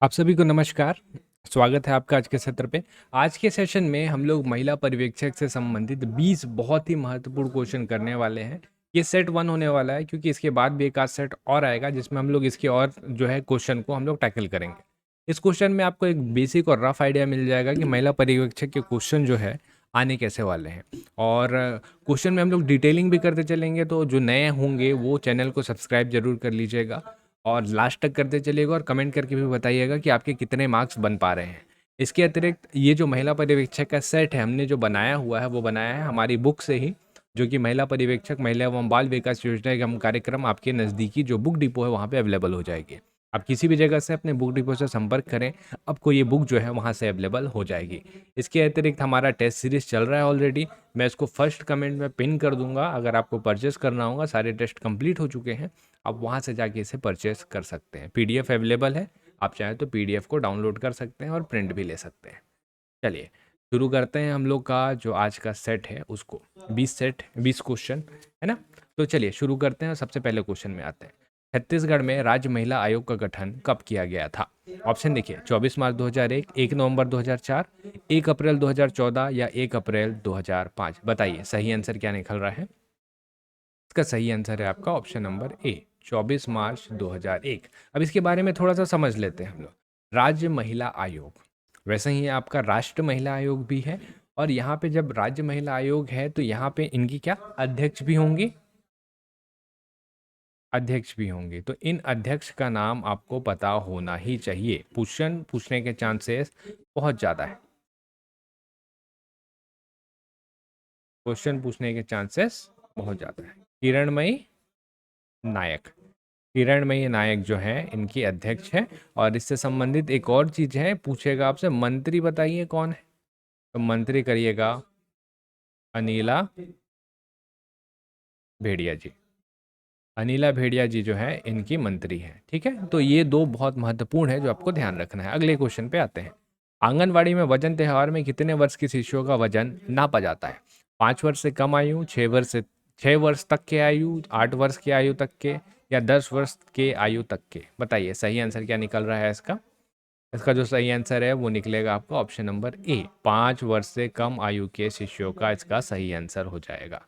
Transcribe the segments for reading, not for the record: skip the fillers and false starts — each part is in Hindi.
आप सभी को नमस्कार। स्वागत है आपका आज के सत्र पे। आज के सेशन में हम लोग महिला पर्यवेक्षक से संबंधित 20 बहुत ही महत्वपूर्ण क्वेश्चन करने वाले हैं। ये सेट 1 होने वाला है क्योंकि इसके बाद भी एक आध सेट और आएगा जिसमें हम लोग इसके और जो है क्वेश्चन को हम लोग टैकल करेंगे। इस क्वेश्चन में आपको एक बेसिक और रफ आइडिया मिल जाएगा कि महिला पर्यवेक्षक के क्वेश्चन जो है आने कैसे वाले हैं। और क्वेश्चन में हम लोग डिटेलिंग भी करते चलेंगे, तो जो नए होंगे वो चैनल को सब्सक्राइब जरूर कर लीजिएगा और लास्ट तक करते चलिएगा और कमेंट करके भी बताइएगा कि आपके कितने मार्क्स बन पा रहे हैं। इसके अतिरिक्त ये जो महिला पर्यवेक्षक का सेट है हमने जो बनाया हुआ है वो बनाया है हमारी बुक से ही, जो कि महिला पर्यवेक्षक महिला एवं बाल विकास योजना एवं कार्यक्रम आपके नज़दीकी जो बुक डिपो है वहाँ पे अवेलेबल हो जाएगी। आप किसी भी जगह से अपने बुक डिपो से संपर्क करें, आपको ये बुक जो है वहाँ से अवेलेबल हो जाएगी। इसके अतिरिक्त हमारा टेस्ट सीरीज चल रहा है ऑलरेडी, मैं इसको फर्स्ट कमेंट में पिन कर दूंगा। अगर आपको परचेस करना होगा, सारे टेस्ट कंप्लीट हो चुके हैं, आप वहाँ से जाके इसे परचेस कर सकते हैं। पीडीएफ अवेलेबल है, आप चाहें तो पीडीएफ को डाउनलोड कर सकते हैं और प्रिंट भी ले सकते हैं। चलिए शुरू करते हैं हम लोग का जो आज का सेट है उसको। 20 क्वेश्चन है ना। तो चलिए शुरू करते हैं और सबसे पहले क्वेश्चन में आते हैं। छत्तीसगढ़ में राज्य महिला आयोग का गठन कब किया गया था? ऑप्शन देखिए, 24 मार्च 2001, 1 नवंबर 2004, 1 अप्रैल 2014 या 1 अप्रैल 2005। बताइए सही आंसर क्या निकल रहा है? इसका सही आंसर है आपका ऑप्शन नंबर ए, 24 मार्च 2001। अब इसके बारे में थोड़ा सा समझ लेते हैं हम लोग। राज्य महिला आयोग वैसे ही आपका राष्ट्र महिला आयोग भी है, और यहाँ पे जब राज्य महिला आयोग है तो यहाँ पे इनकी क्या अध्यक्ष भी होंगी, अध्यक्ष भी होंगे। तो इन अध्यक्ष का नाम आपको पता होना ही चाहिए। क्वेश्चन पूछने के चांसेस बहुत ज़्यादा है, क्वेश्चन पूछने के चांसेस बहुत ज़्यादा है। किरणमयी नायक, किरणमयी नायक जो है इनकी अध्यक्ष है। और इससे संबंधित एक और चीज है, पूछेगा आपसे मंत्री बताइए कौन है, तो मंत्री करिएगा अनिला भेड़िया जी। अनिला भेड़िया जी जो है इनकी मंत्री हैं। ठीक है, तो ये दो बहुत महत्वपूर्ण है जो आपको ध्यान रखना है। अगले क्वेश्चन पे आते हैं। आंगनवाड़ी में वजन त्योहार में कितने वर्ष की शिशुओं का वजन नापा जाता है? 5 वर्ष से कम आयु, 6 वर्ष तक के आयु, 8 वर्ष की आयु तक के, या 10 वर्ष के आयु तक के? बताइए सही आंसर क्या निकल रहा है इसका? इसका जो सही आंसर है वो निकलेगा आपका ऑप्शन नंबर ए, 5 वर्ष से कम आयु के शिशुओं का इसका सही आंसर हो जाएगा।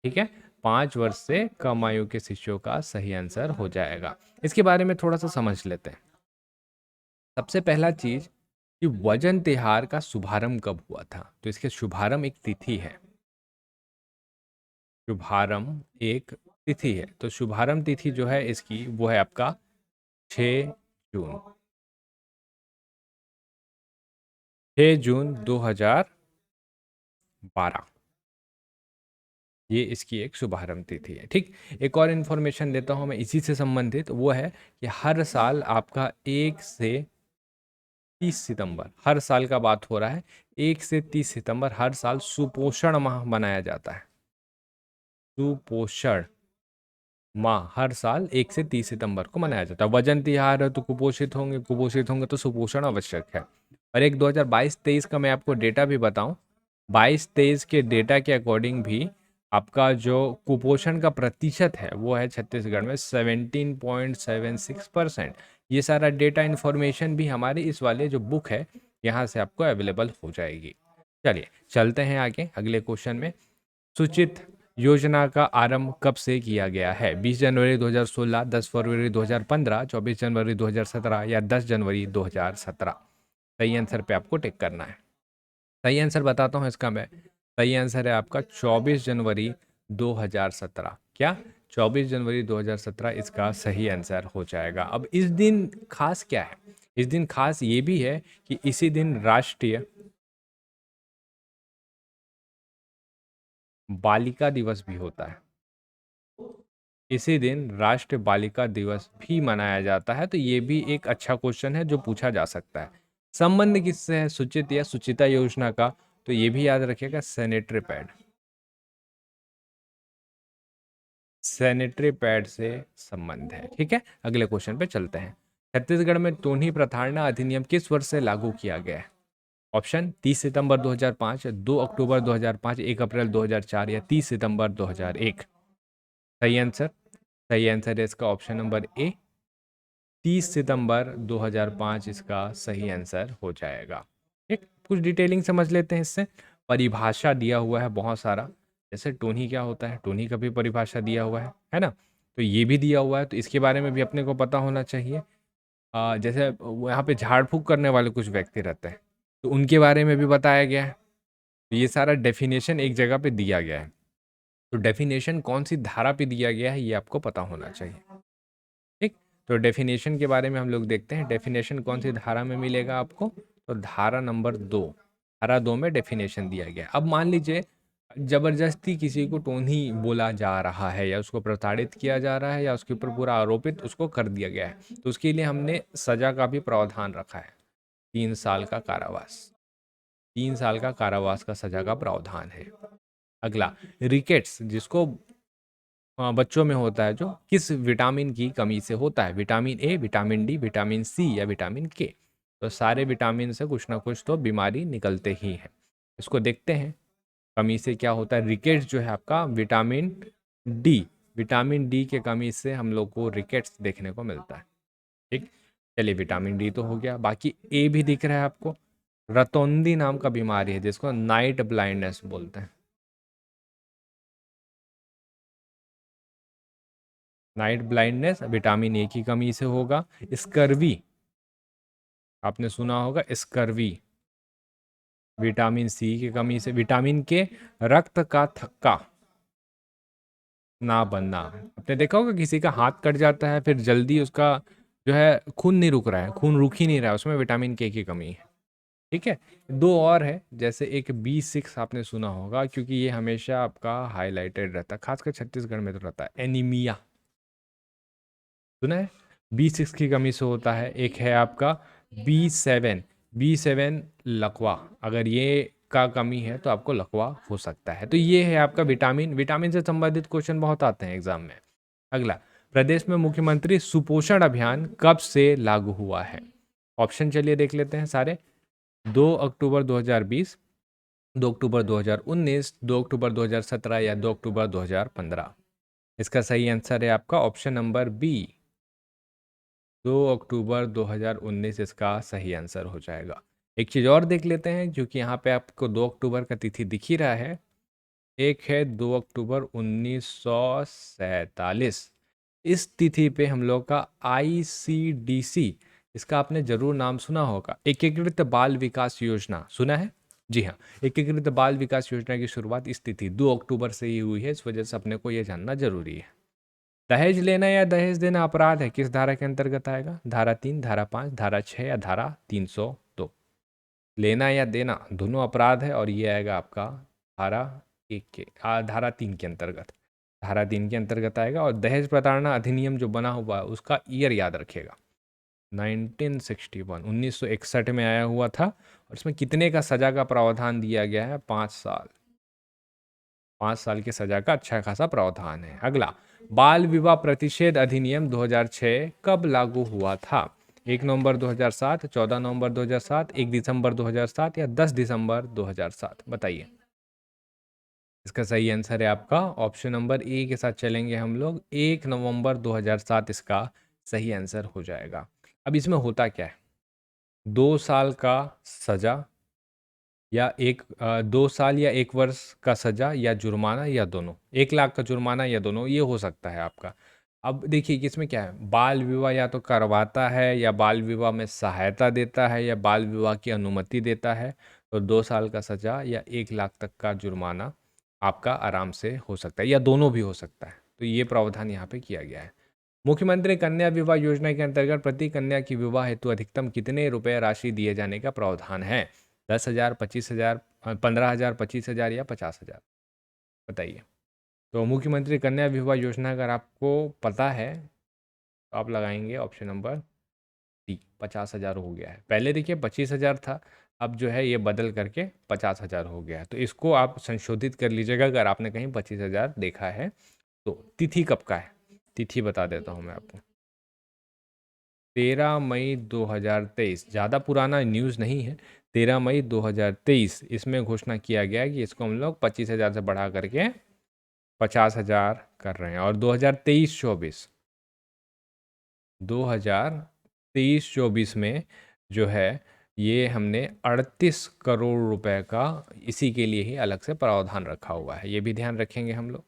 ठीक है, 5 वर्ष से कम आयु के शिशुओं का सही आंसर हो जाएगा। इसके बारे में थोड़ा सा समझ लेते हैं। सबसे पहला चीज कि वजन त्योहार का शुभारंभ कब हुआ था, तो इसके शुभारंभ एक तिथि है। शुभारंभ एक तिथि है, तो शुभारंभ तिथि जो है इसकी वो है आपका 6 जून, 6 जून 2012। ये इसकी एक शुभारंभ तिथि है। ठीक, एक और इन्फॉर्मेशन देता हूँ मैं इसी से संबंधित, वो है कि हर साल आपका 1 से 30 सितंबर, हर साल का बात हो रहा है, 1 से 30 सितंबर हर साल सुपोषण माह मनाया जाता है। सुपोषण माह हर साल 1 से 30 सितंबर को मनाया जाता है। वजन त्योहार है तो कुपोषित होंगे तो सुपोषण आवश्यक है। और एक 2022-23 का मैं आपको डेटा भी बताऊं, 22-23 के डेटा के अकॉर्डिंग भी आपका जो कुपोषण का प्रतिशत है वो है छत्तीसगढ़ में 17.76%। ये सारा डेटा इन्फॉर्मेशन भी हमारी इस वाले जो बुक है यहाँ से आपको अवेलेबल हो जाएगी। चलिए चलते हैं आगे अगले क्वेश्चन में। सूचित योजना का आरंभ कब से किया गया है? 20 जनवरी 2016, 10 फरवरी 2015, 24 जनवरी 2017 या 10 जनवरी 2017? सही आंसर पे आपको टिक करना है। सही आंसर बताता हूँ इसका मैं। सही आंसर है आपका 24 जनवरी 2017। क्या 24 जनवरी 2017 इसका सही आंसर हो जाएगा। अब इस दिन खास क्या है? इस दिन खास ये भी है कि इसी दिन राष्ट्रीय बालिका दिवस भी होता है। इसी दिन राष्ट्रीय बालिका दिवस भी मनाया जाता है। तो ये भी एक अच्छा क्वेश्चन है जो पूछा जा सकता है। संबंध किससे है सूचित या सुचिता योजना का? तो ये भी याद रखिएगा, सैनिटरी पैड, सैनिटरी पैड से संबंध है। ठीक है, अगले क्वेश्चन पे चलते हैं। छत्तीसगढ़ में टोनी प्रताड़ना अधिनियम किस वर्ष से लागू किया गया है? ऑप्शन 30 सितंबर 2005, 2 अक्टूबर 2005, 1 अप्रैल 2004 या 30 सितंबर 2001? सही आंसर, सही आंसर है इसका ऑप्शन नंबर ए, 30 सितंबर 2005 इसका सही आंसर हो जाएगा। ठीक, कुछ डिटेलिंग समझ लेते हैं इससे। परिभाषा दिया हुआ है बहुत सारा, जैसे टोनी क्या होता है, टोनी का भी परिभाषा दिया हुआ है ना। तो ये भी दिया हुआ है, तो इसके बारे में भी अपने को पता होना चाहिए। जैसे यहाँ पे झाड़ फूक करने वाले कुछ व्यक्ति रहते हैं, तो उनके बारे में भी बताया गया है। तो ये सारा डेफिनेशन एक जगह पे दिया गया है। तो डेफिनेशन कौन सी धारा पे दिया गया है ये आपको पता होना चाहिए। ठीक, तो डेफिनेशन के बारे में हम लोग देखते हैं, डेफिनेशन कौन सी धारा में मिलेगा आपको, तो धारा नंबर 2, धारा 2 में डेफिनेशन दिया गया है। अब मान लीजिए जबरदस्ती किसी को टोनी बोला जा रहा है, या उसको प्रताड़ित किया जा रहा है, या उसके ऊपर पूरा आरोपित उसको कर दिया गया है, तो उसके लिए हमने सजा का भी प्रावधान रखा है, 3 साल का कारावास। 3 साल का कारावास का सजा का प्रावधान है। अगला, रिकेट्स, जिसको बच्चों में होता है, जो किस विटामिन की कमी से होता है, vitamin A, vitamin D, vitamin C या विटामिन के। तो सारे विटामिन से कुछ ना कुछ तो बीमारी निकलते ही है। इसको देखते हैं, कमी से क्या होता है। रिकेट्स जो है आपका विटामिन डी, विटामिन डी के कमी से हम लोग को रिकेट्स देखने को मिलता है। ठीक, चलिए विटामिन डी तो हो गया, बाकी ए भी दिख रहा है आपको। रतौंधी नाम का बीमारी है जिसको नाइट ब्लाइंडनेस बोलते हैं। नाइट ब्लाइंडनेस विटामिन ए की कमी से होगा। स्कर्वी, आपने सुना होगा स्कर्वी, विटामिन सी की कमी से। विटामिन के, रक्त का थक्का ना बनना। आपने देखा होगा किसी का हाथ कट जाता है, फिर जल्दी उसका जो है खून नहीं रुक रहा है, खून रुक ही नहीं रहा है, उसमें विटामिन के की कमी है। ठीक है, दो और है, जैसे एक B6 आपने सुना होगा, क्योंकि ये हमेशा आपका हाईलाइटेड रहता है, खासकर छत्तीसगढ़ में तो रहता है, एनीमिया सुना है। B6 की कमी से होता है। एक है आपका B7, B7 लकवा, अगर ये का कमी है तो आपको लकवा हो सकता है। तो ये है आपका विटामिन, विटामिन से संबंधित क्वेश्चन बहुत आते हैं एग्जाम में। अगला, प्रदेश में मुख्यमंत्री सुपोषण अभियान कब से लागू हुआ है। ऑप्शन चलिए देख लेते हैं सारे। 2 अक्टूबर 2020, 2 अक्टूबर 2019, 2 अक्टूबर 2017 या 2 अक्टूबर 2015। इसका सही आंसर है आपका ऑप्शन नंबर बी, 2 अक्टूबर 2019 इसका सही आंसर हो जाएगा। एक चीज़ और देख लेते हैं, क्योंकि यहाँ पे आपको 2 अक्टूबर का तिथि दिख ही रहा है। एक है 2 अक्टूबर 1947। इस तिथि पे हम लोग का ICDC, इसका आपने जरूर नाम सुना होगा, एकीकृत बाल विकास योजना, सुना है। जी हाँ, एकीकृत बाल विकास योजना की शुरुआत इस तिथि 2 अक्टूबर से ही हुई है, इस वजह से अपने को ये जानना जरूरी है। दहेज लेना या दहेज देना अपराध है, किस धारा के अंतर्गत आएगा। धारा 3, धारा 5, धारा 6 या धारा 302। लेना या देना दोनों अपराध है, और ये आएगा आपका धारा 1 के धारा 3 के अंतर्गत, धारा 3 के अंतर्गत आएगा। और दहेज प्रताड़ना अधिनियम जो बना हुआ है उसका ईयर याद रखेगा, 1961, 1961 में आया हुआ था। और इसमें कितने का सजा का प्रावधान दिया गया है, 5 साल, 5 साल की सजा का अच्छा खासा प्रावधान है। अगला, बाल विवाह प्रतिषेध अधिनियम 2006 कब लागू हुआ था। 1 नवंबर 2007, 14 नवंबर 2007, 1 दिसंबर 2007 या 10 दिसंबर 2007, बताइए। इसका सही आंसर है आपका ऑप्शन नंबर ए के साथ चलेंगे हम लोग, 1 नवंबर 2007 इसका सही आंसर हो जाएगा। अब इसमें होता क्या है, 2 साल का सजा, या 2 साल या 1 वर्ष का सजा, या जुर्माना, या दोनों, 1 लाख का जुर्माना या दोनों, ये हो सकता है आपका। अब देखिए कि इसमें क्या है, बाल विवाह या तो करवाता है, या बाल विवाह में सहायता देता है, या बाल विवाह की अनुमति देता है, तो 2 साल का सजा या 1 लाख तक का जुर्माना आपका आराम से हो सकता है, या दोनों भी हो सकता है। तो ये प्रावधान यहाँ पे किया गया है। मुख्यमंत्री कन्या विवाह योजना के अंतर्गत प्रति कन्या की विवाह हेतु अधिकतम कितने रुपए राशि दिए जाने का प्रावधान है। 10,000, 25,000, 15,000, 25,000 या 50,000, बताइए। तो मुख्यमंत्री कन्या विवाह योजना अगर आपको पता है तो आप लगाएंगे ऑप्शन नंबर डी, 50,000 हो गया है। पहले देखिए 25,000 था, अब जो है ये बदल करके 50,000 हो गया है। तो इसको आप संशोधित कर लीजिएगा अगर आपने कहीं 25,000 देखा है तो। तिथि कब का है, तिथि बता देता हूँ मैं आपको, 13 मई 2023, ज़्यादा पुराना न्यूज़ नहीं है। 13 मई 2023 इसमें घोषणा किया गया कि इसको हम लोग 25,000 से बढ़ा करके 50,000 कर रहे हैं। और 2023-24, 23-24 में जो है ये हमने 38 करोड़ रुपए का इसी के लिए ही अलग से प्रावधान रखा हुआ है, ये भी ध्यान रखेंगे हम लोग।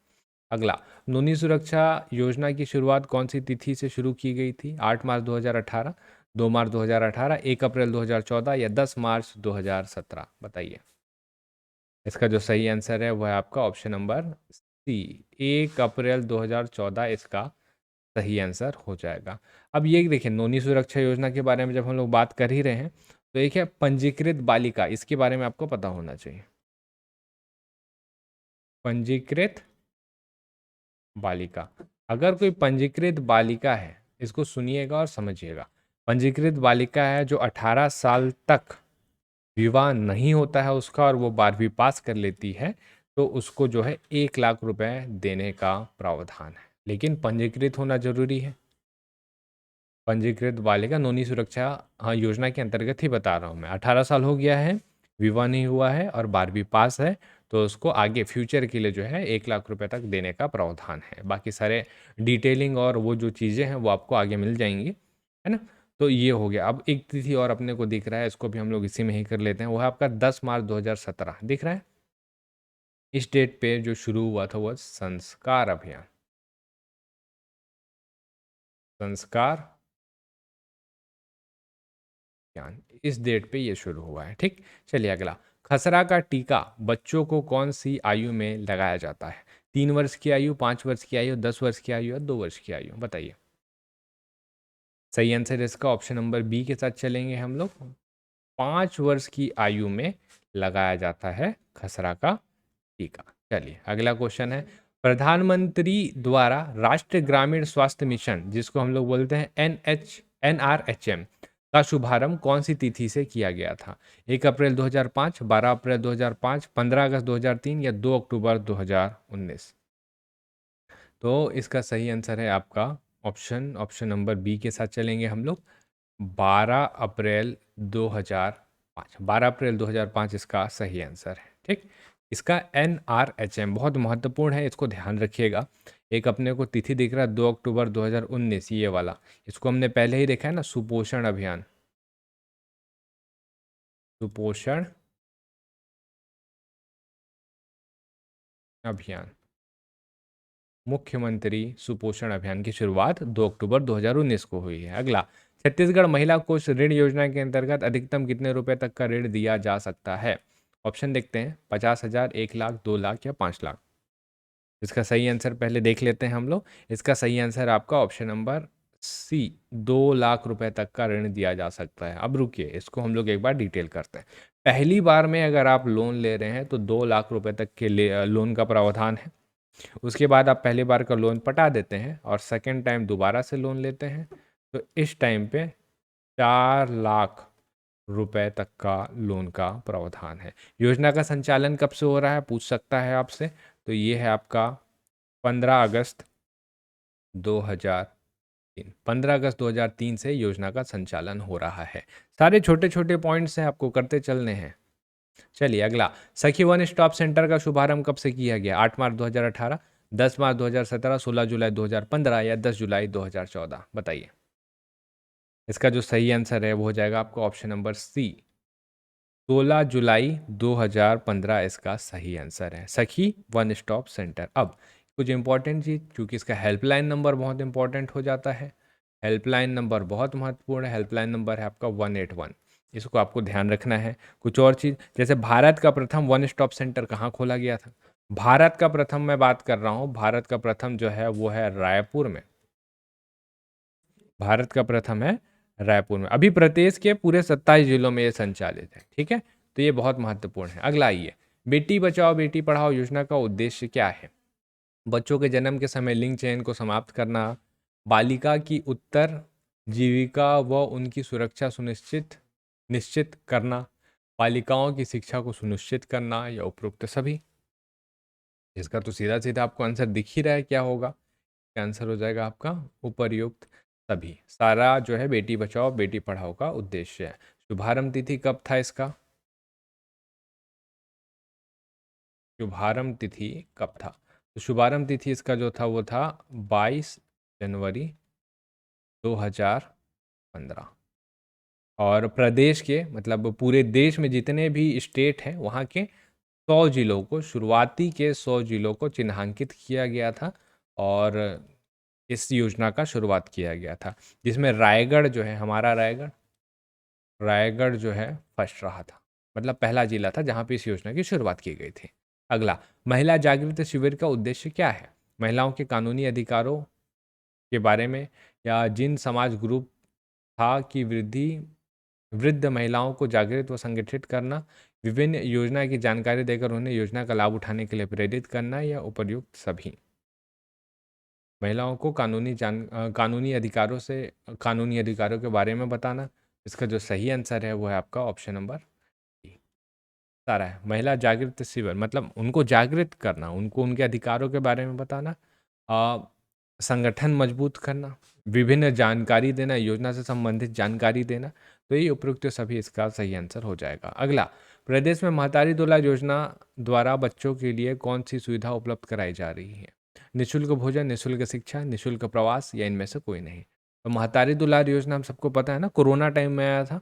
अगला, नूनी सुरक्षा योजना की शुरुआत कौन सी तिथि से शुरू की गई थी? 8 मार्च 2018, 2 मार्च 2018, 1 अप्रैल 2014 या 10 मार्च 2017? बताइए। इसका जो सही आंसर है वह है आपका ऑप्शन नंबर सी, 1 अप्रैल 2014 इसका सही आंसर हो जाएगा। अब ये देखिए, नोनी सुरक्षा योजना के बारे में जब हम लोग बात कर ही रहे हैं, तो एक है पंजीकृत बालिका, इसके बारे में आपको पता होना चाहिए। पंजीकृत बालिका, अगर कोई पंजीकृत बालिका है, इसको सुनिएगा और समझिएगा। पंजीकृत बालिका है जो 18 साल तक विवाह नहीं होता है उसका और वो 12वीं पास कर लेती है, तो उसको जो है 1 लाख रुपए देने का प्रावधान है, लेकिन पंजीकृत होना जरूरी है। पंजीकृत बालिका नोनी सुरक्षा, हाँ, योजना के अंतर्गत ही बता रहा हूँ मैं। 18 साल हो गया है, विवाह नहीं हुआ है और 12वीं पास है, तो उसको आगे फ्यूचर के लिए जो है 1 लाख रुपए तक देने का प्रावधान है। बाकी सारे डिटेलिंग और वो जो चीज़ें हैं वो आपको आगे मिल जाएंगी, है ना। तो ये हो गया। अब एक तिथि और अपने को दिख रहा है, इसको भी हम लोग इसी में ही कर लेते हैं। वो है आपका 10 मार्च 2017 दिख रहा है। इस डेट पे जो शुरू हुआ था वह संस्कार अभियान, संस्कार अभियान, इस डेट पे ये शुरू हुआ है। ठीक, चलिए अगला। खसरा का टीका बच्चों को कौन सी आयु में लगाया जाता है? 3 वर्ष की आयु, 5 वर्ष की आयु, 10 वर्ष की आयु या 2 वर्ष की आयु? बताइए। सही आंसर इसका ऑप्शन नंबर बी के साथ चलेंगे हम लोग। 5 वर्ष की आयु में लगाया जाता है खसरा का टीका। चलिए अगला क्वेश्चन है, प्रधानमंत्री द्वारा राष्ट्रीय ग्रामीण स्वास्थ्य मिशन, जिसको हम लोग बोलते हैं NRHM, का शुभारंभ कौन सी तिथि से किया गया था? 1 अप्रैल 2005, 12 अप्रैल 2005, 15 अगस्त 2003 या 2 अक्टूबर 2019? तो इसका सही आंसर है आपका ऑप्शन नंबर बी के साथ चलेंगे हम लोग। 12 अप्रैल 2005, 12 अप्रैल 2005 इसका सही आंसर है। ठीक, इसका NRHM बहुत महत्वपूर्ण है, इसको ध्यान रखिएगा। एक अपने को तिथि दिख रहा है 2 अक्टूबर 2019, ये वाला, इसको हमने पहले ही देखा है ना, सुपोषण अभियान, सुपोषण अभियान, मुख्यमंत्री सुपोषण अभियान की शुरुआत 2 अक्टूबर 2019 को हुई है। अगला, छत्तीसगढ़ महिला कोष ऋण योजना के अंतर्गत अधिकतम कितने रुपए तक का ऋण दिया जा सकता है? ऑप्शन देखते हैं, 50,000, 1 लाख, 2 लाख या 5 लाख? इसका सही आंसर पहले देख लेते हैं हम लोग। इसका सही आंसर आपका ऑप्शन नंबर सी, 2 लाख रुपए तक का ऋण दिया जा सकता है। अब रुकिए, इसको हम लोग एक बार डिटेल करते हैं। पहली बार में अगर आप लोन ले रहे हैं तो 2 लाख रुपए तक के लोन का प्रावधान है। उसके बाद आप पहली बार का लोन पटा देते हैं और सेकेंड टाइम दोबारा से लोन लेते हैं, तो इस टाइम पे 4 लाख रुपए तक का लोन का प्रावधान है। योजना का संचालन कब से हो रहा है पूछ सकता है आपसे, तो ये है आपका 15 अगस्त 2003। 15 अगस्त 2003 से योजना का संचालन हो रहा है। सारे छोटे छोटे पॉइंट्स हैं, आपको करते चलने हैं। चलिए अगला, सखी वन स्टॉप सेंटर का शुभारंभ कब से किया गया? 8 मार्च 2018, 10 मार्च 2017, 16 जुलाई 2015 या 10 जुलाई 2014? बताइए। इसका जो सही आंसर है वो हो जाएगा आपका ऑप्शन नंबर सी, 16 जुलाई 2015 इसका सही आंसर है, सखी वन स्टॉप सेंटर। अब कुछ इंपॉर्टेंट चीज़, क्योंकि इसका हेल्पलाइन नंबर बहुत इंपॉर्टेंट हो जाता है। हेल्पलाइन नंबर बहुत महत्वपूर्ण है। हेल्पलाइन नंबर है आपका 181, इसको आपको ध्यान रखना है। कुछ और चीज़, जैसे भारत का प्रथम वन स्टॉप सेंटर कहाँ खोला गया था? भारत का प्रथम मैं बात कर रहा हूँ, भारत का प्रथम जो है वो है रायपुर में। भारत का प्रथम है रायपुर में। अभी प्रदेश के पूरे 27 जिलों में ये संचालित है। ठीक है, तो ये बहुत महत्वपूर्ण है। अगला आइए, बेटी बचाओ बेटी पढ़ाओ योजना का उद्देश्य क्या है? बच्चों के जन्म के समय लिंग चयन को समाप्त करना, बालिका की उत्तर जीविका व उनकी सुरक्षा निश्चित करना, बालिकाओं की शिक्षा को सुनिश्चित करना या उपरोक्त सभी? इसका तो सीधा सीधा आपको आंसर दिख ही रहा है क्या होगा। आंसर हो जाएगा आपका उपर्युक्त सभी। सारा जो है बेटी बचाओ बेटी पढ़ाओ का उद्देश्य है। शुभारंभ तिथि कब था इसका? शुभारंभ तिथि कब था? तो शुभारंभ तिथि इसका जो था वो था 22 जनवरी 2015। 15। और प्रदेश के मतलब पूरे देश में जितने भी स्टेट हैं वहाँ के 100 जिलों को, शुरुआती के 100 जिलों को चिन्हांकित किया गया था और इस योजना का शुरुआत किया गया था, जिसमें रायगढ़ जो है, हमारा रायगढ़ जो है फर्स्ट रहा था, मतलब पहला जिला था जहाँ पे इस योजना की शुरुआत की गई थी। अगला, महिला जागृति शिविर का उद्देश्य क्या है? महिलाओं के कानूनी अधिकारों के बारे में, या जिन समाज ग्रुप था कि वृद्ध महिलाओं को जागृत व संगठित करना, विभिन्न योजना की जानकारी देकर उन्हें योजना का लाभ उठाने के लिए प्रेरित करना, या उपर्युक्त सभी। महिलाओं को कानूनी अधिकारों के बारे में बताना। इसका जो सही आंसर है वो है आपका ऑप्शन नंबर डी। सारा है महिला जागृत शिविर, मतलब उनको जागृत करना, उनको उनके अधिकारों के बारे में बताना, आ, संगठन मजबूत करना, विभिन्न जानकारी देना, योजना से संबंधित जानकारी देना। तो ये उपयुक्त सभी इसका सही आंसर हो जाएगा। अगला, प्रदेश में महतारी दुलार योजना द्वारा बच्चों के लिए कौन सी सुविधा उपलब्ध कराई जा रही है? निःशुल्क भोजन, निःशुल्क शिक्षा, निःशुल्क प्रवास, या इनमें से कोई नहीं। तो महतारी दुलार योजना हम सबको पता है ना, कोरोना टाइम में आया था।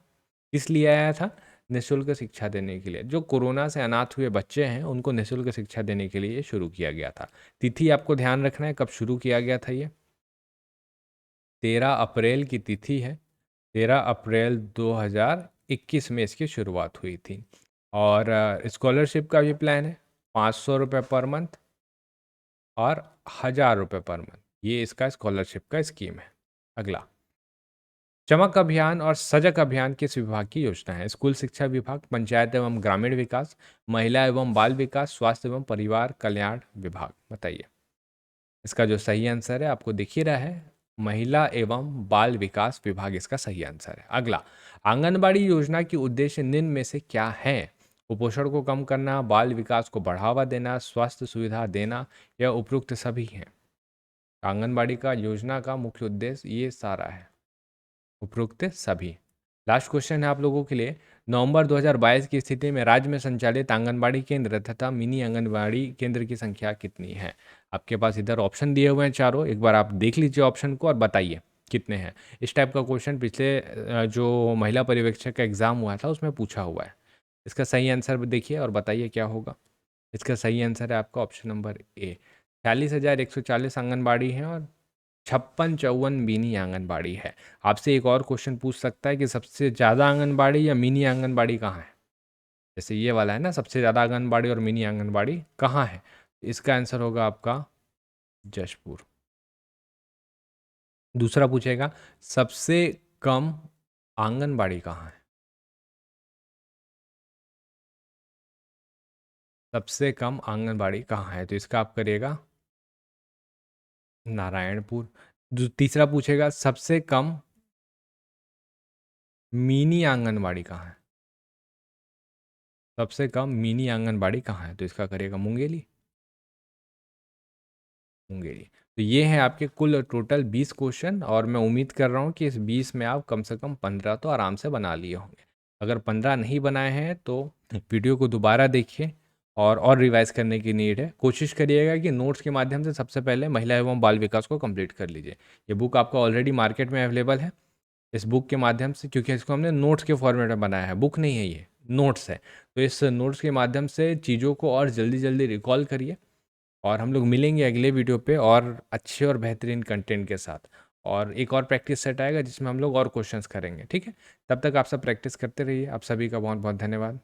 किस लिए आया था? निःशुल्क शिक्षा देने के लिए। जो कोरोना से अनाथ हुए बच्चे हैं उनको निःशुल्क शिक्षा देने के लिए ये शुरू किया गया था। तिथि आपको ध्यान रखना है, कब शुरू किया गया था ये? 13 अप्रैल की तिथि है। 13 अप्रैल 2021 में इसकी शुरुआत हुई थी। और स्कॉलरशिप का भी प्लान है, 500 रुपये पर मंथ और 1000 रुपये पर मंथ, ये इसका स्कॉलरशिप का स्कीम है। अगला, चमक अभियान और सजग अभियान किस विभाग की योजना है? स्कूल शिक्षा विभाग, पंचायत एवं ग्रामीण विकास, महिला एवं बाल विकास, स्वास्थ्य एवं परिवार कल्याण विभाग। बताइए। इसका जो सही आंसर है आपको दिख ही रहा है, महिला एवं बाल विकास विभाग इसका सही आंसर है। अगला, आंगनबाड़ी योजना की उद्देश्य निम्न में से क्या है? कुपोषण को कम करना, बाल विकास को बढ़ावा देना, स्वास्थ्य सुविधा देना, या उपयुक्त सभी हैं। आंगनबाड़ी का योजना का मुख्य उद्देश्य ये सारा है, उपरोक्त सभी। लास्ट क्वेश्चन है आप लोगों के लिए। नवंबर 2022 की स्थिति में राज्य में संचालित आंगनबाड़ी केंद्र तथा मिनी आंगनबाड़ी केंद्र की संख्या कितनी है? आपके पास इधर ऑप्शन दिए हुए हैं चारों, एक बार आप देख लीजिए ऑप्शन को और बताइए कितने हैं। इस टाइप का क्वेश्चन पिछले जो महिला पर्यवेक्षक का एग्जाम हुआ था उसमें पूछा हुआ है। इसका सही आंसर देखिए और बताइए क्या होगा। इसका सही आंसर है आपका ऑप्शन नंबर ए, 46,140 आंगनबाड़ी हैं और 56-54 मिनी आंगनबाड़ी है। आपसे एक और क्वेश्चन पूछ सकता है कि सबसे ज़्यादा आंगनबाड़ी या मिनी आंगनबाड़ी कहाँ है? जैसे ये वाला है ना, सबसे ज़्यादा आंगनबाड़ी और मिनी आंगनबाड़ी कहाँ है? इसका आंसर होगा आपका जशपुर। दूसरा पूछेगा, सबसे कम आंगनबाड़ी कहाँ है? सबसे कम आंगनबाड़ी कहाँ है? तो इसका आप करिएगा नारायणपुर। तीसरा पूछेगा, सबसे कम मिनी आंगनबाड़ी कहाँ है? सबसे कम मिनी आंगनबाड़ी कहाँ है? तो इसका करिएगा मुंगेली। मुंगेली। तो ये है आपके कुल टोटल 20 क्वेश्चन, और मैं उम्मीद कर रहा हूँ कि इस 20 में आप कम से कम 15 तो आराम से बना लिए होंगे। अगर 15 नहीं बनाए हैं तो वीडियो को दोबारा देखिए, और रिवाइज करने की नीड है। कोशिश करिएगा कि नोट्स के माध्यम से सबसे पहले महिला एवं बाल विकास को कंप्लीट कर लीजिए। ये बुक आपका ऑलरेडी मार्केट में अवेलेबल है। इस बुक के माध्यम से, क्योंकि इसको हमने नोट्स के फॉर्मेट में बनाया है, बुक नहीं है ये, नोट्स है, तो इस नोट्स के माध्यम से चीज़ों को और जल्दी जल्दी रिकॉल करिए। और हम लोग मिलेंगे अगले वीडियो पे और अच्छे और बेहतरीन कंटेंट के साथ। और एक और प्रैक्टिस सेट आएगा जिसमें हम लोग और क्वेश्चंस करेंगे, ठीक है? तब तक आप सब प्रैक्टिस करते रहिए। आप सभी का बहुत बहुत धन्यवाद।